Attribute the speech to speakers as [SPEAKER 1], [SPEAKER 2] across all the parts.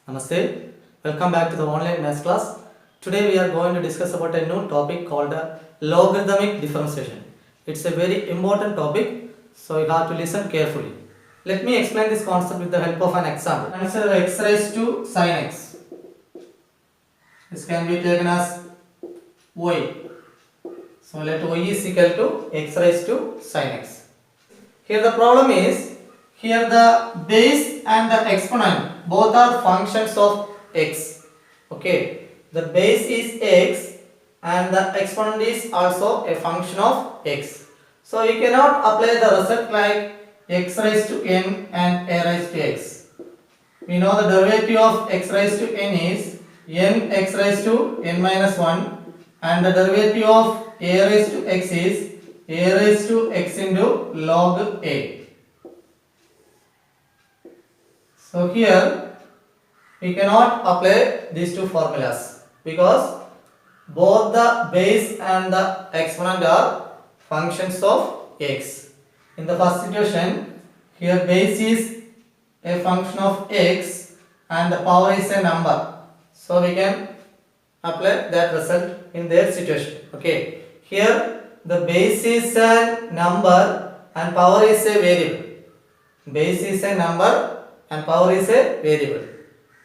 [SPEAKER 1] Namaste. Welcome back to the online maths class. Today we are going to discuss about a new topic called logarithmic differentiation. It's a very important topic, so you have to listen carefully. Let me explain this concept with the help of an example. Consider x raised to sin x. This can be taken as y. So let y is equal to x raised to sin x. Here the problem is, here the base and the exponent both are functions of x. Okay, the base is x and the exponent is also a function of x. So you cannot apply the result like x raised to n and a raised to x. We know the derivative of x raised to n is n x raised to n minus 1, and the derivative of a raised to x is a raised to x into log a. So here we cannot apply these two formulas because both the base and the exponent are functions of x. In the first situation, here base is a function of x and the power is a number. So we can apply that result in their situation. Okay. Here the base is a number and power is a variable. Base is a number and power is a variable.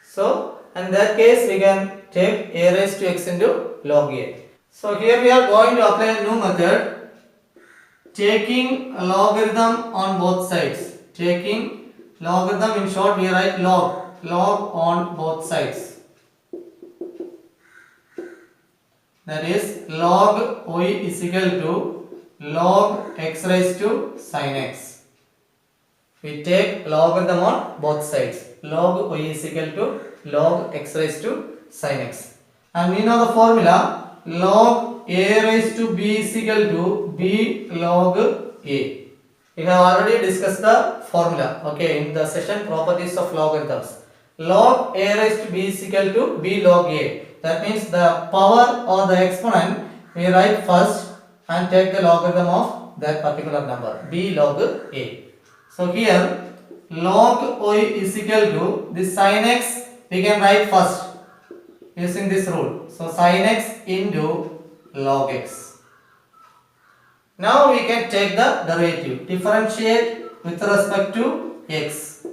[SPEAKER 1] So in that case we can take a raised to x into log a. So here we are going to apply a new method, taking a logarithm on both sides. Taking logarithm, in short we write log on both sides. That is log y is equal to log x raised to sin x. We take logarithm on both sides. Log y is equal to log x raised to sin x. And we know the formula, log a raised to b is equal to b log a. We have already discussed the formula, okay, in the session properties of logarithms. Log a raised to b is equal to b log a. That means the power or the exponent we write first and take the logarithm of that particular number, b log a. So here log y is equal to this sin x we can write first using this rule. So sin x into log x. Now we can take the derivative, differentiate with respect to x.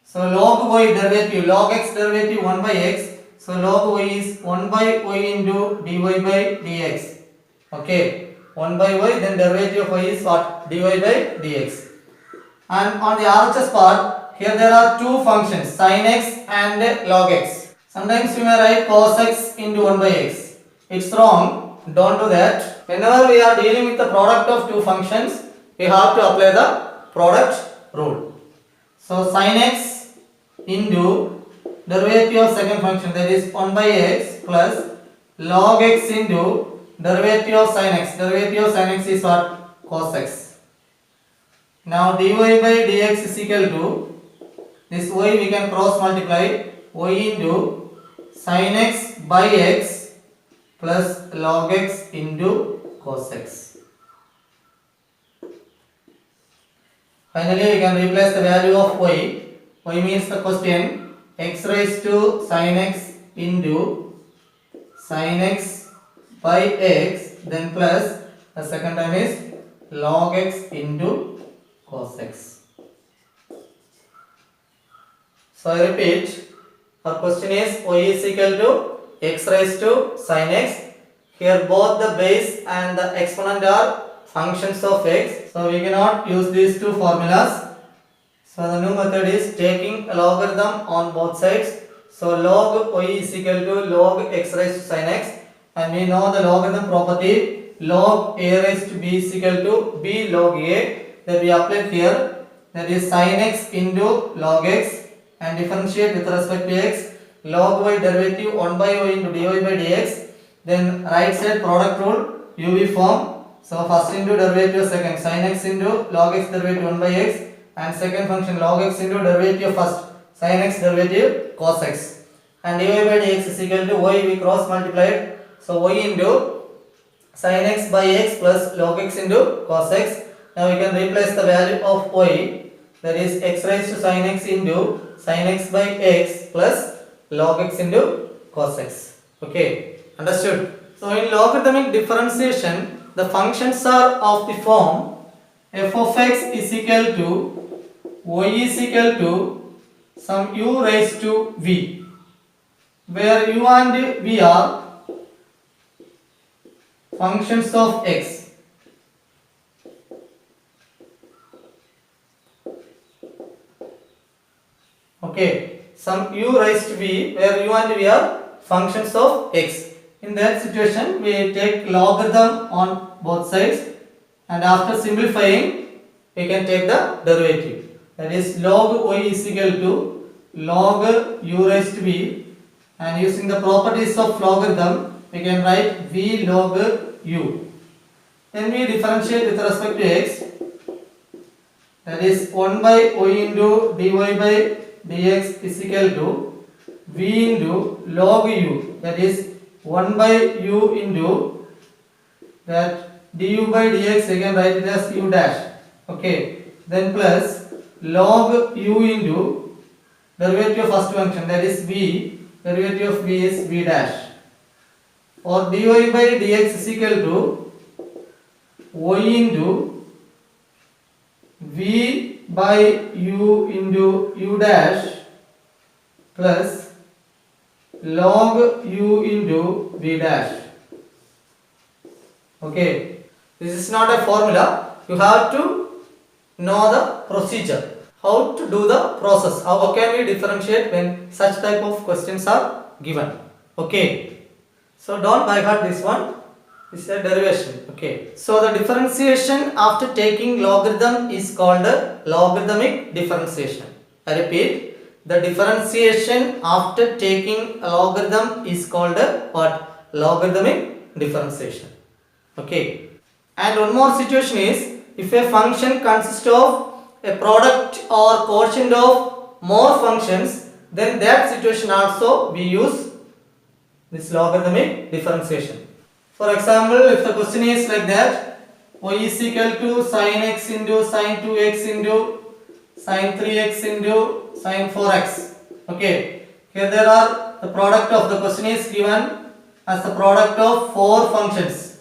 [SPEAKER 1] So log y derivative, log x derivative 1 by x. So log y is 1 by y into dy by dx. Okay, 1 by y, then derivative of y is what? Dy by dx. And on the RHS part, here there are two functions, sin x and log x. Sometimes we may write cos x into 1 by x. It's wrong, don't do that. Whenever we are dealing with the product of two functions, we have to apply the product rule. So sin x into derivative of second function, that is 1 by x, plus log x into derivative of sin x. Derivative of sin x is what? Cos x. Now dy by dx is equal to this y we can cross multiply, y into sin x by x plus log x into cos x. Finally we can replace the value of y. Y means the question x raised to sin x into sin x by x, then plus the second term is log x into cos x. So I repeat, our question is y is equal to x raised to sin x. Here both the base and the exponent are functions of x. So we cannot use these two formulas. So the new method is taking a logarithm on both sides. So log y is equal to log x raised to sin x. And we know the logarithm property, log a raised to b is equal to b log a, that we applied here, that is sin x into log x, and differentiate with respect to x, log y derivative 1 by y into dy by dx, then right side product rule uv form. So first into derivative second, sin x into log x derivative 1 by x, and second function log x into derivative first, sin x derivative cos x, and dy by dx is equal to y we cross multiplied, so y into sin x by x plus log x into cos x. Now we can replace the value of y, that is x raised to sin x into sin x by x plus log x into cos x. Okay, understood? So in logarithmic differentiation, the functions are of the form f of x is equal to y is equal to some u raised to v, where u and v are functions of x. Okay, some u raised to v, where u and v are functions of x. In that situation, we take logarithm on both sides, and after simplifying, we can take the derivative. That is log y is equal to log u raised to v, and using the properties of logarithm, we can write v log u. Then we differentiate with respect to x. That is 1 by y into dy by dx is equal to v into log u, that is 1 by u into that du by dx, again write it as u dash. Okay, then plus log u into derivative of first function, that is v, derivative of v is v dash, or dy by dx is equal to y into v by u into u dash plus log u into v dash. Okay, this is not a formula, you have to know the procedure, how to do the process, how can we differentiate when such type of questions are given. Okay, so don't by heart this one, this is a derivation. Okay, so the differentiation after taking logarithm is called logarithmic differentiation. I repeat, the differentiation after taking a logarithm is called what? Logarithmic differentiation. Okay, and one more situation is, if a function consists of a product or quotient of more functions, then that situation also we use this logarithmic differentiation. For example, if the question is like that, y is equal to sin x into sin 2x into sin 3x into sin 4x. Okay, here there are the product of the question is given as the product of 4 functions.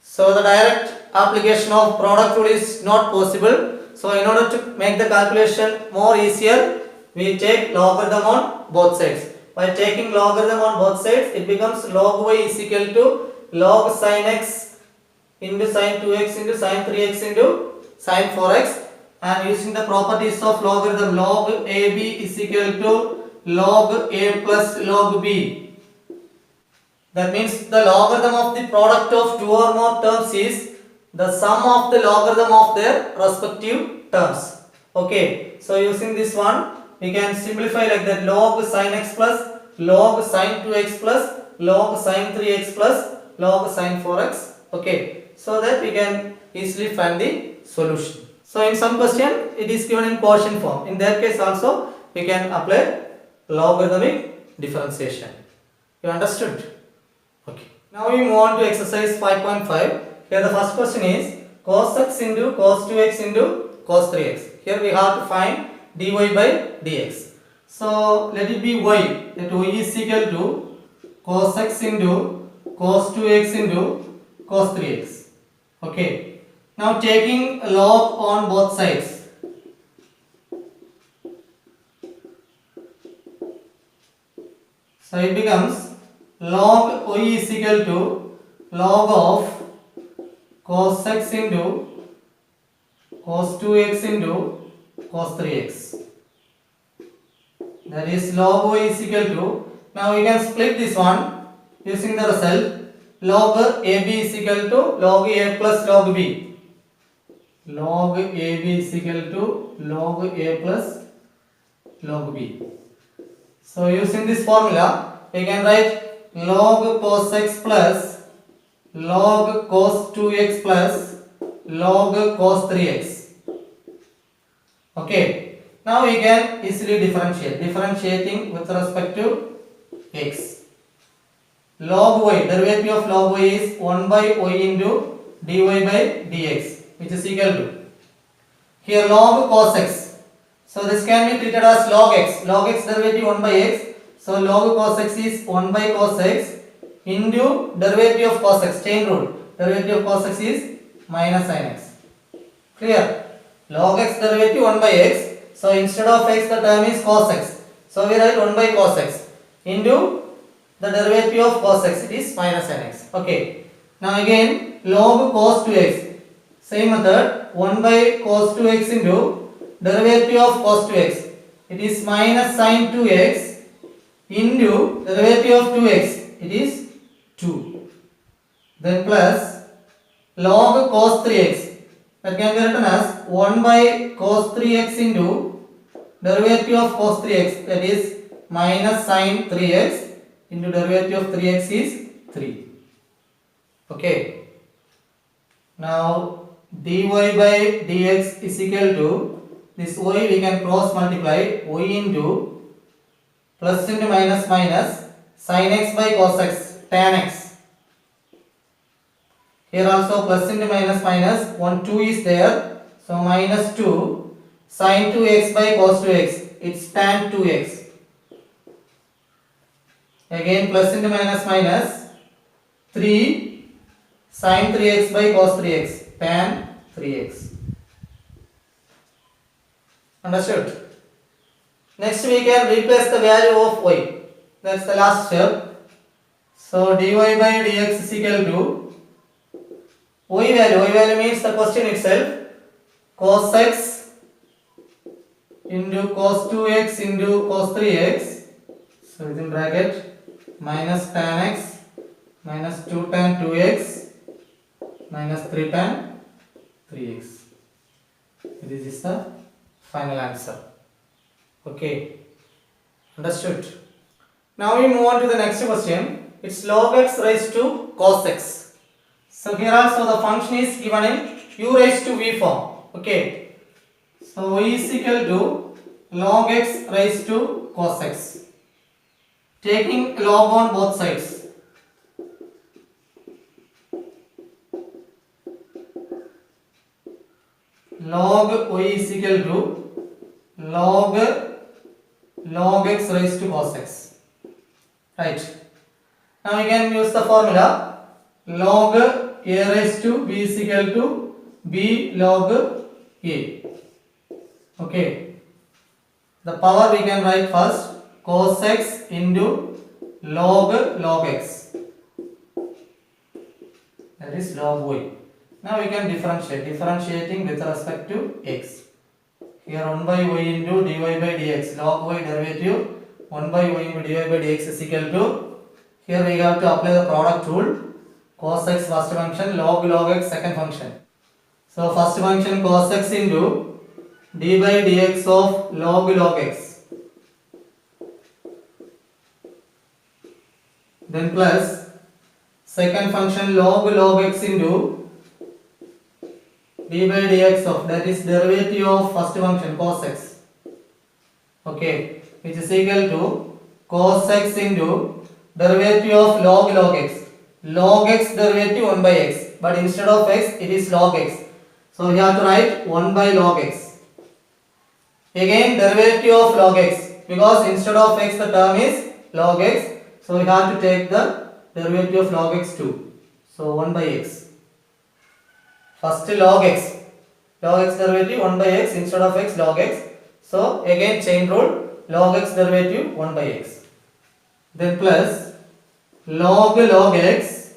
[SPEAKER 1] So the direct application of product rule is not possible. So in order to make the calculation more easier, we take logarithm on both sides. By taking logarithm on both sides, it becomes log y is equal to log sin x into sin 2x into sin 3x into sin 4x, and using the properties of logarithm, log ab is equal to log a plus log b. That means the logarithm of the product of 2 or more terms is the sum of the logarithm of their respective terms. Okay, so using this one, we can simplify like that, log sin x plus log sin 2x plus log sin 3x plus log sin 4x. Okay, so that we can easily find the solution. So in some question it is given in quotient form. In that case also we can apply logarithmic differentiation. You understood? Okay. Now we move on to exercise 5.5. Here the first question is cos x into cos 2x into cos 3x. Here we have to find dy by dx. So let it be y, that y is equal to cos x into cos 2x into cos 3x. Okay. Now taking log on both sides. So it becomes log y is equal to log of cos x into cos 2x into cos 3x. That is log y is equal to, now we can split this one using the result, log ab is equal to log a plus log b. Log ab is equal to log a plus log b. So using this formula, we can write log cos x plus log cos 2x plus log cos 3x. Okay, now we can easily differentiating with respect to x. Log y, derivative of log y is 1 by y into dy by dx, which is equal to, here log cos x, So this can be treated as log x. Log x derivative 1 by x. So log cos x is 1 by cos x into derivative of cos x. Chain rule. Derivative of cos x is minus sin x. Clear? Log x derivative 1 by x. So instead of x the term is cos x. So we write 1 by cos x into the derivative of cos x, it is minus sin x. Okay. Now again log cos 2x. Same method, 1 by cos 2x into derivative of cos 2x. It is minus sin 2x into derivative of 2x. It is 2. Then plus log cos 3x. That can be written as 1 by cos 3x into derivative of cos 3x. That is minus sin 3x into derivative of 3x is 3. Okay. Now dy by dx is equal to this y we can cross multiply y into plus into minus minus sin x by cos x tan x. Here also plus into minus minus 1 2 is there. So minus 2 sin 2x by cos 2x. It's tan 2x. Again plus into minus minus 3 sin 3x by cos 3x tan 3x. Understood? Next we can replace the value of y. That's the last step. So dy by dx is equal to y value. Y value means the question itself. Cos x into cos 2x into cos 3x. So within bracket minus tan x minus 2 tan 2x minus 3 tan 3x. This is the final answer. Okay. Understood? Now we move on to the next question. It's log x raised to cos x. So here also the function is given in u raised to v form. Okay. So y is equal to log x raised to cos x. Taking log on both sides. Log y is equal to log x raised to cos x. Right. Now we can use the formula log a raised to b is equal to b log a. Okay. The power we can write first cos x into log x. That is log y. Now we can differentiating with respect to x. Here 1 by y into dy by dx, log y derivative 1 by y into dy by dx is equal to, here we have to apply the product rule, cos x first function, log x second function. So first function cos x into d by dx of log x. Then plus second function log x into d by dx of, that is derivative of first function cos x. Okay, which is equal to cos x into derivative of log x. Log x derivative 1 by x, but instead of x it is log x. So we have to write 1 by log x. Again derivative of log x, because instead of x the term is log x. So we have to take the derivative of log x too. So 1 by x. First log x derivative 1 by x, instead of x log x. So again chain rule, log x derivative 1 by x. Then plus log x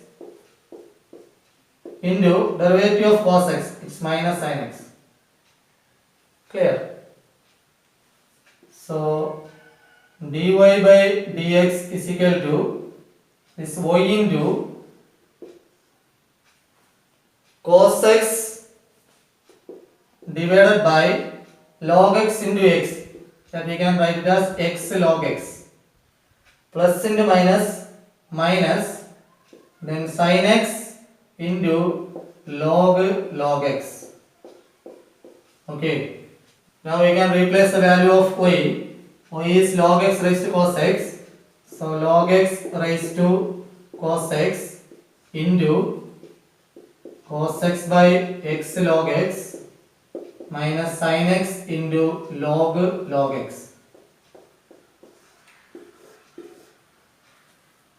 [SPEAKER 1] into derivative of cos x, it's minus sin x. Clear? So dy by dx is equal to this y into cos x divided by log x into x, that we can write it as x log x, plus into minus then sin x into log x. Okay, now we can replace the value of y. Y is log x raised to cos x, so log x raised to cos x into cos x by x log x minus sin x into log x.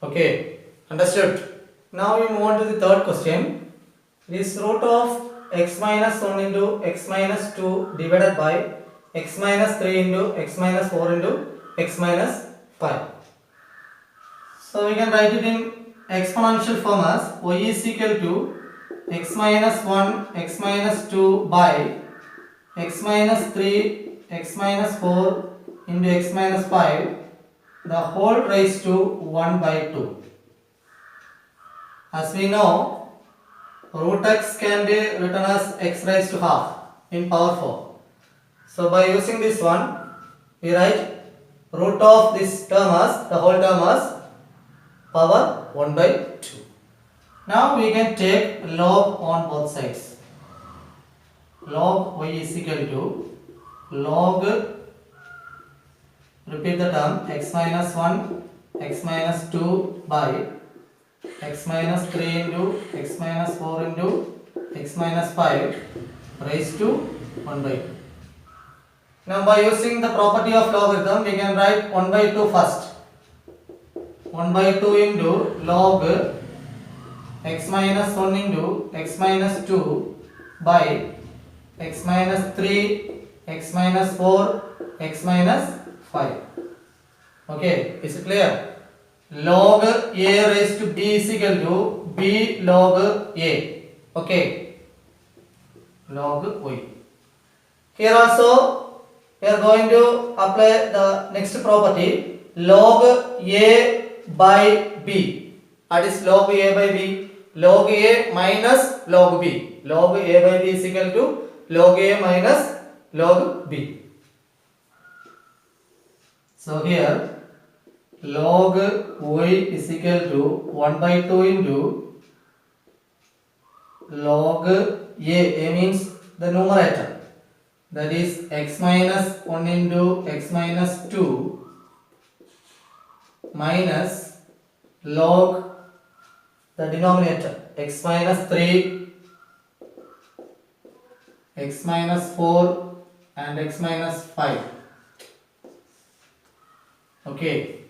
[SPEAKER 1] Okay, understood. Now we move on to the third question. This root of x minus 1 into x minus 2 divided by x minus 3 into x minus 4 into x minus 5. So we can write it in exponential form as y is equal to x minus 1 x minus 2 by x minus 3 x minus 4 into x minus 5 the whole raised to 1 by 2. As we know, root x can be written as x raised to half in power form. So by using this one, we write root of this term as the whole term as power 1 by 2. Now we can take log on both sides. Log y is equal to log, repeat the term, x minus 1 x minus 2 by x minus 3 into x minus 4 into x minus 5 raised to 1 by 2. Now by using the property of logarithm, we can write 1 by 2 first. 1 by 2 into log x minus 1 into x minus 2 by x minus 3 x minus 4 x minus 5. Okay, is it clear? Log a raised to b is equal to b log a. Okay, log y. Here also we are going to apply the next property, log a by b. That is log a by b. Log a minus log b. Log a by b is equal to log a minus log b. So here log y is equal to 1 by 2 into log a means the numerator, that is x minus 1 into x minus 2 minus log the denominator x minus 3 x minus 4 and x minus 5. Okay,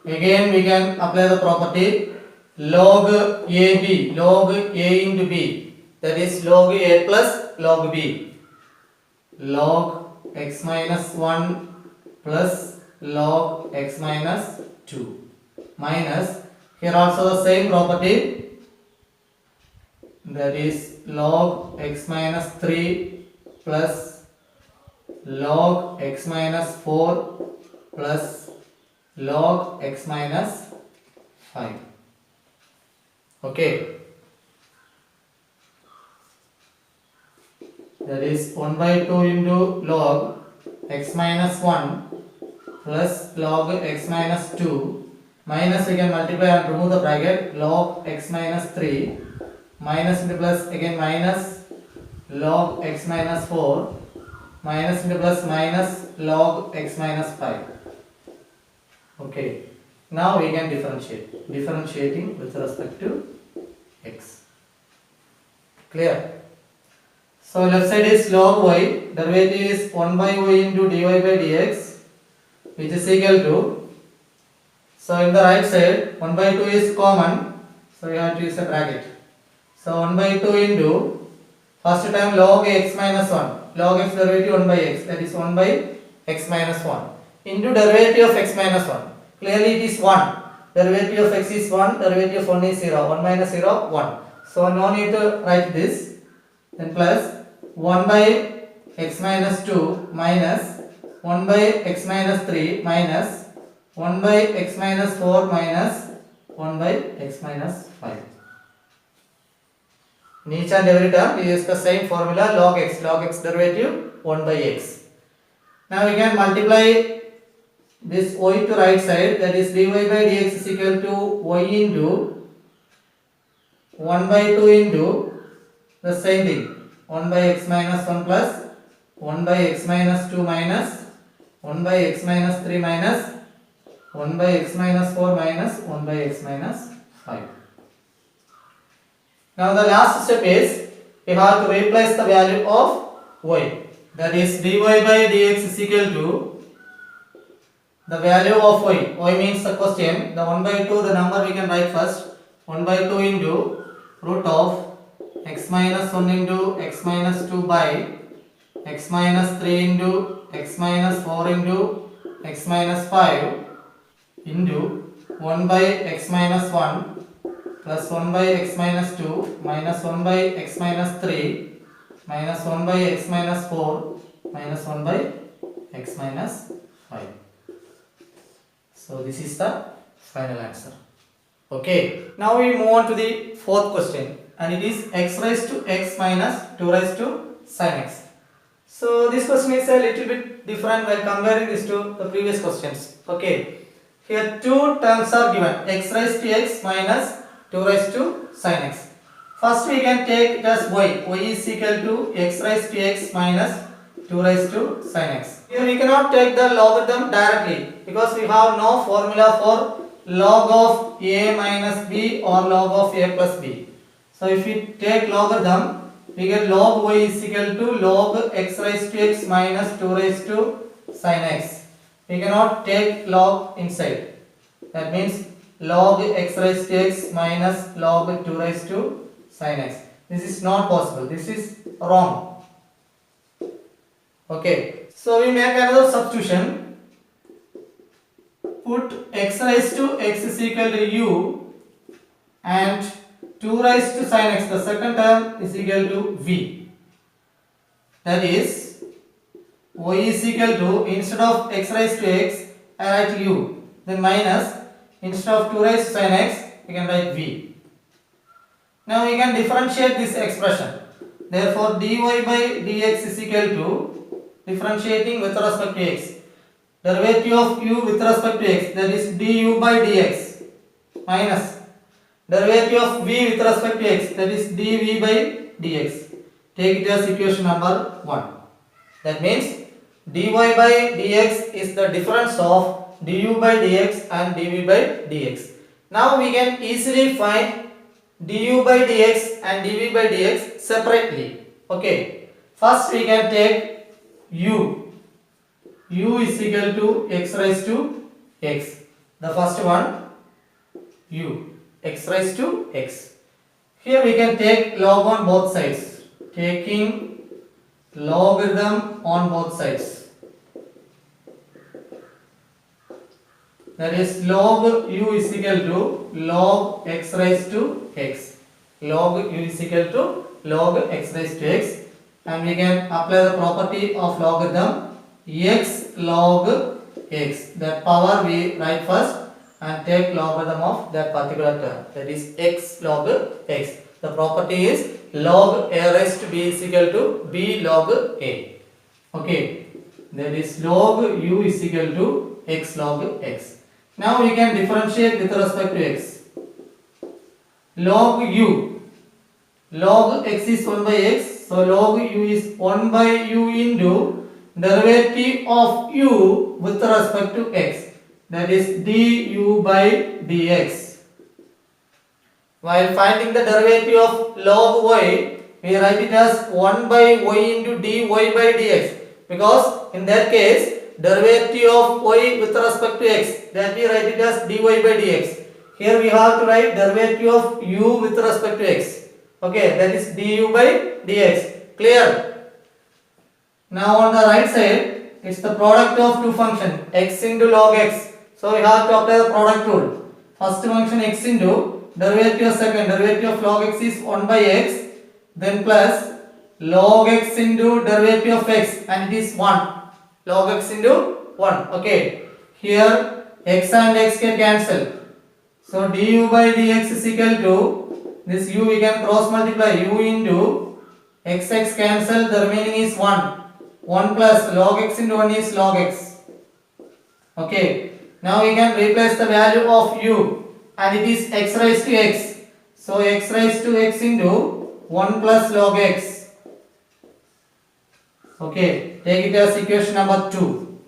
[SPEAKER 1] again we can apply the property log ab, log a into b, that is log a plus log b, log x minus 1 plus log x minus 2 minus, here also the same property, that is log x minus 3 plus log x minus 4 plus log x minus 5. Okay, that is 1 by 2 into log x minus 1 plus log x minus 2 minus, we can multiply and remove the bracket, log x minus 3 minus into plus again minus log x minus 4 minus into plus minus log x minus 5. Okay, now we can differentiating with respect to x. Clear? So left side is log y, derivative is 1 by y into dy by dx, which is equal to, so in the right side 1 by 2 is common, so you have to use a bracket. So 1 by 2 into first time log x minus 1, log x derivative 1 by x, that is 1 by x minus 1 into derivative of x minus 1. Clearly it is 1. Derivative of x is 1, derivative of 1 is 0. 1 minus 0, 1. So no need to write this. Then plus 1 by x minus 2 minus 1 by x minus 3 minus 1 by x minus 4 minus 1 by x minus 5. In each and every term we use the same formula, log x derivative 1 by x. Now we can multiply this y to right side, that is dy by dx is equal to y into 1 by 2 into the same thing, 1 by x minus 1 plus 1 by x minus 2 minus 1 by x minus 3 minus 1 by x minus 4 minus 1 by x minus 5. Now the last step is we have to replace the value of y. That is dy by dx is equal to the value of y. Y means the question. The 1 by 2, the number we can write first. 1 by 2 into root of x minus 1 into x minus 2 by x minus 3 into x minus 4 into x minus 5 into 1 by x minus 1 plus 1 by x minus 2 minus 1 by x minus 3 minus 1 by x minus 4 minus 1 by x minus 5. So this is the final answer. Okay, now we move on to the fourth question, and it is x raised to x minus 2 raised to sin x. So this question is a little bit different while comparing this to the previous questions. Okay, here two terms are given, x raised to x minus 2 raised to sin x. First we can take it as y. Y is equal to x raised to x minus 2 raised to sin x. Here we cannot take the logarithm directly because we have no formula for log of a minus b or log of a plus b. So if we take logarithm, we get log y is equal to log x raised to x minus 2 raised to sin x. We cannot take log inside. That means log x raised to x minus log 2 raised to sin x. This is not possible. This is wrong. Okay. So we make another substitution. Put x raised to x is equal to u and 2 raised to sin x, the second term, is equal to v. That is y is equal to, instead of x raised to x, I write u. Then minus, instead of 2 raised to sin x, we can write v. Now we can differentiate this expression. Therefore dy by dx is equal to, differentiating with respect to x, derivative of u with respect to x, that is du by dx, minus derivative of v with respect to x, that is dv by dx. Take it as equation number 1. That means dy by dx is the difference of du by dx and dv by dx. Now we can easily find du by dx and dv by dx separately. Okay, first we can take u. U is equal to x raised to x. The first one, u, x raised to x. Here we can take log on both sides. Taking logarithm on both sides. That is log u is equal to log x raised to x. Log u is equal to log x raised to x. And we can apply the property of logarithm x log x. That power we write first and take logarithm of that particular term. That is x log x. The property is log a raised to b is equal to b log a. Okay. That is log u is equal to x log x. Now we can differentiate with respect to x. Log u. Log x is 1 by x. So log u is 1 by u into derivative of u with respect to x, that is du by dx. While finding the derivative of log y, we write it as 1 by y into dy by dx, because in that case derivative of y with respect to x, that we write it as dy by dx. Here we have to write derivative of u with respect to x. Okay, that is du by dx. Clear? Now on the right side, it's the product of two functions, x into log x. So we have to apply the product rule. First function x into derivative of second, derivative of log x is 1 by x, then plus log x into derivative of x, and it is 1. Log x into 1. Okay. Here x and x can cancel. So du by dx is equal to, this u we can cross multiply, u into x cancel, the remaining is 1. 1 plus log x into 1 is log x. Okay. Now we can replace the value of u and it is x raised to x. So x raised to x into 1 plus log x. Okay. Take it as equation number 2.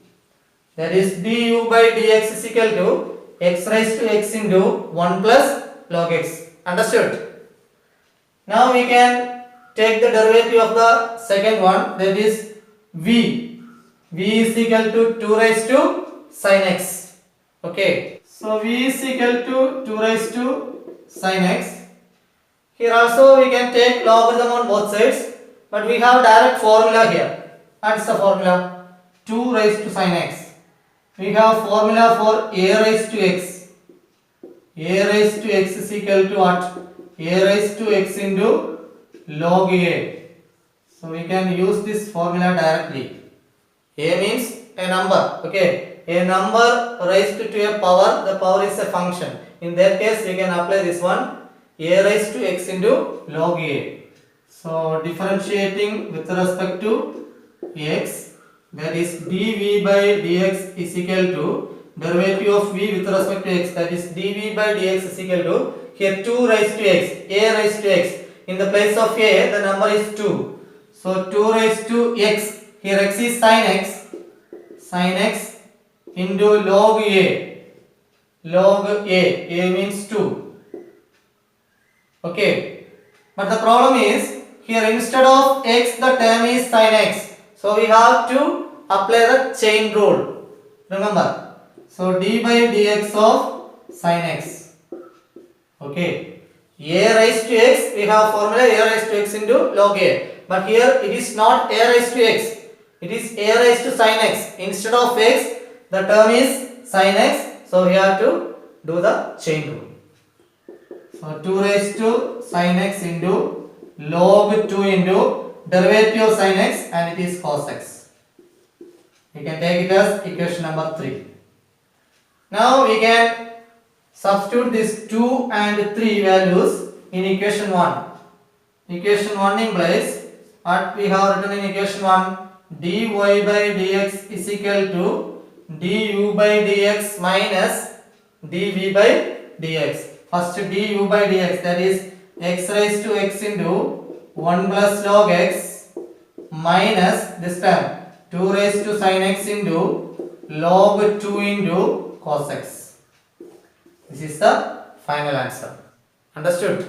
[SPEAKER 1] That is du by dx is equal to x raised to x into 1 plus log x. Understood? Now we can take the derivative of the second one, that is v. V is equal to 2 raised to sin x. Okay. So v is equal to 2 raised to sin x. Here also we can take logarithm on both sides, but we have direct formula here. What's the formula? 2 raised to sin x. We have formula for a raised to x. A raised to x is equal to what? A raised to x into log a. So we can use this formula directly. A means a number. Okay. A number raised to a power. The power is a function. In that case, we can apply this one. A raised to x into log a. So differentiating with respect to x, that is dv by dx is equal to derivative of v with respect to x, that is dv by dx is equal to, here 2 raised to x, a raised to x. In the place of a, the number is 2. So 2 raised to x, here x is sin x into log a. Log a means 2. Okay, but the problem is here instead of x the term is sin x, so we have to apply the chain rule. Remember, so d by dx of sin x. Okay, a raised to x, we have formula a raised to x into log a, but here it is not a raised to x, it is a raised to sin x. Instead of x the term is sin x, so we have to do the chain rule. So 2 raised to sin x into log 2 into derivative of sin x, and it is cos x. We can take it as equation number 3. Now we can substitute these 2 and 3 values in equation 1. Equation 1 implies what we have written in equation 1, dy by dx is equal to du by dx minus dv by dx. First du by dx, that is x raised to x into 1 plus log x minus this term 2 raised to sin x into log 2 into cos x. This is the final answer. Understood?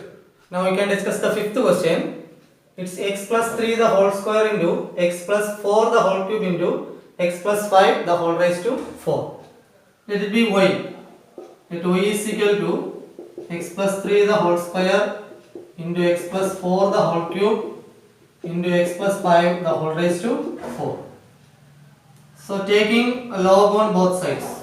[SPEAKER 1] Now we can discuss the fifth question. It's x plus 3 the whole square into x plus 4 the whole cube into x plus 5 the whole raised to 4. Let it be y. Let y is equal to x plus 3 the whole square into x plus 4 the whole cube into x plus 5 the whole raised to 4. So taking a log on both sides.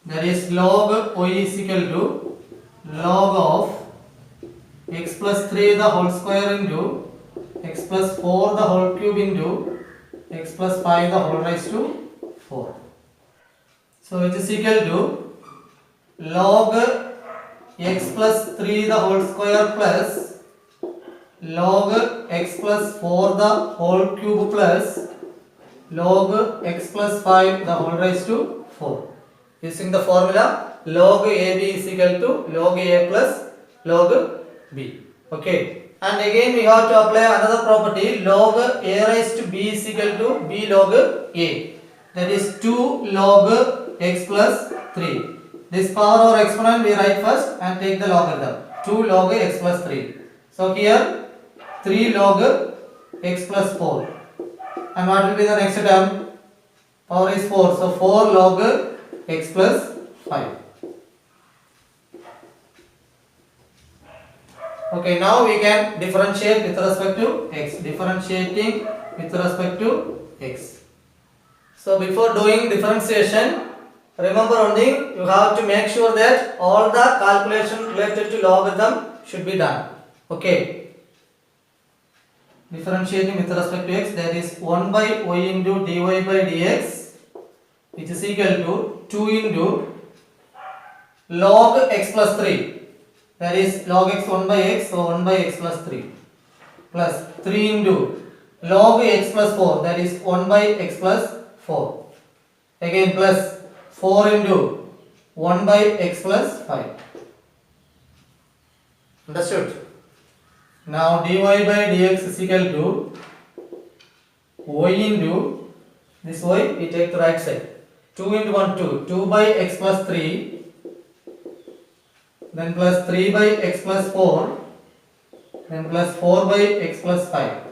[SPEAKER 1] That is log y is equal to log of x plus 3 the whole square into x plus 4 the whole cube into x plus 5 the whole raised to 4. So it is equal to log x plus 3 the whole square plus log x plus 4 the whole cube plus log x plus 5 the whole raised to 4. Using the formula log AB is equal to log A plus log B. Okay. And again we have to apply another property, log A raised to B is equal to B log A. That is 2 log x plus 3. This power or exponent we write first and take the logarithm. 2 log x plus 3. So here 3 log x plus 4. And what will be the next term? Power is 4. So 4 log x plus 5. Okay, now we can differentiate with respect to x. Differentiating with respect to x. So before doing differentiation, remember one thing, you have to make sure that all the calculation related to logarithm should be done. Okay. Differentiating with respect to x, that is 1 by y into dy by dx, which is equal to 2 into log x plus 3. That is log x 1 by x, so 1 by x plus 3. Plus 3 into log x plus 4, that is 1 by x plus 4. Again plus 4 into 1 by x plus 5. Understood? Now dy by dx is equal to y into this y, we take the right side. 2 into 1, 2. 2 by x plus 3 then plus 3 by x plus 4, then plus 4 by x plus 5.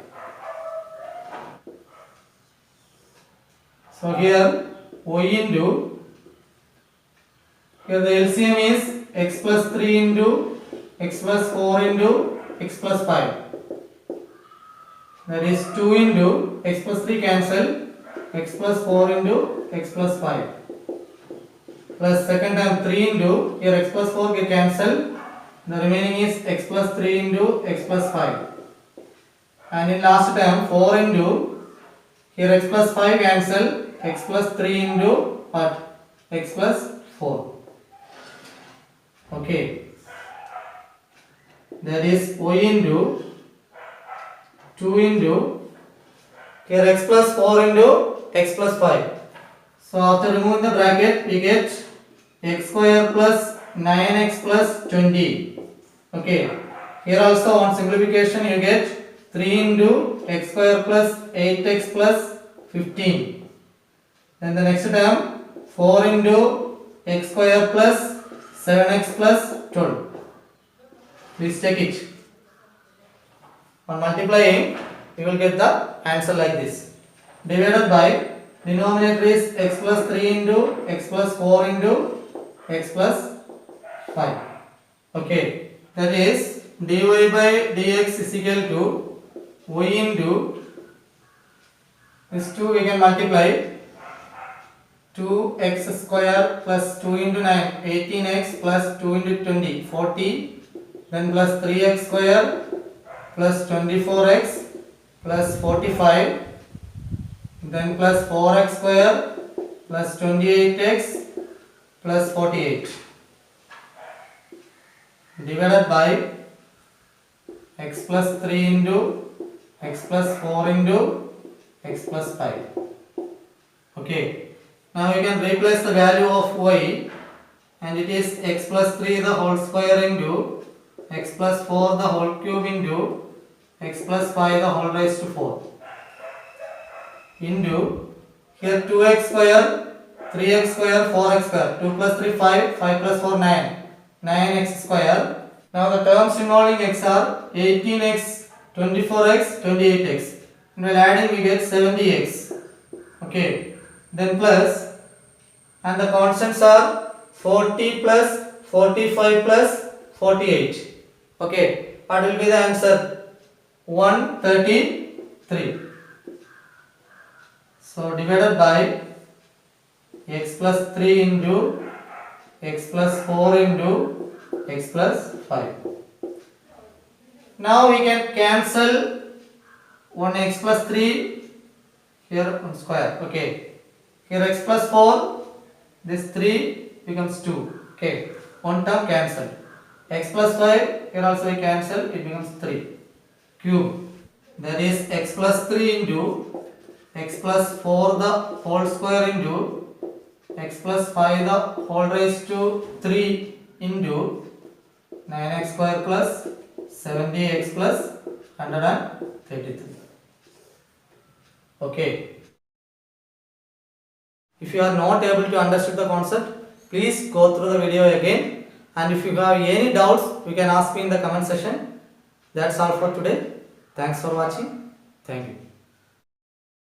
[SPEAKER 1] So here y into, here the LCM is x plus 3 into x plus 4 into x plus 5. That is 2 into x plus 3 cancel, x plus 4 into x plus 5. Plus second term 3 into, here x plus 4 get cancel, the remaining is x plus 3 into x plus 5. And in last term 4 into, here x plus 5 cancel, x plus 3 into what? X plus 4. Okay. That is y into 2 into, here x plus 4 into x plus 5. So after removing the bracket we get x square plus 9x plus 20. Okay. Here also on simplification you get 3 into x square plus 8x plus 15. Then the next term 4 into x square plus 7x plus 12. Please check it. On multiplying, you will get the answer like this. Divided by, denominator is x plus 3 into x plus 4 into x plus 5. Okay, that is dy by dx is equal to y into, this 2 we can multiply, 2x square plus 2 into 9, 18x plus 2 into 20, 40, then plus 3x square plus 24x plus 45, then plus 4x square plus 28x plus 48, divided by x plus 3 into x plus 4 into x plus 5. Okay. Now you can replace the value of y, and it is x plus 3 the whole square into x plus 4 the whole cube into x plus 5 the whole raised to 4 into, here 2x square, 3x square, 4x square, 2 plus 3 5, 5 plus 4 9, 9x square. Now the terms involving x are 18x, 24x, 28x, and while adding we get 70x. Okay. Then plus, and the constants are 40 plus 45 plus 48. Okay, what will be the answer? 133. So divided by x plus 3 into x plus 4 into x plus 5. Now we can cancel one x plus 3 here on square. Okay. Here x plus 4, this 3 becomes 2. Okay, one term cancelled. X plus 5, here also we cancel, it becomes 3. Cube, that is x plus 3 into x plus 4 the whole square into x plus 5 the whole raised to 3 into 9x square plus 70x plus 133. Okay. If you are not able to understand the concept, please go through the video again, and if you have any doubts, you can ask me in the comment section. That's all for today. Thanks for watching. Thank you.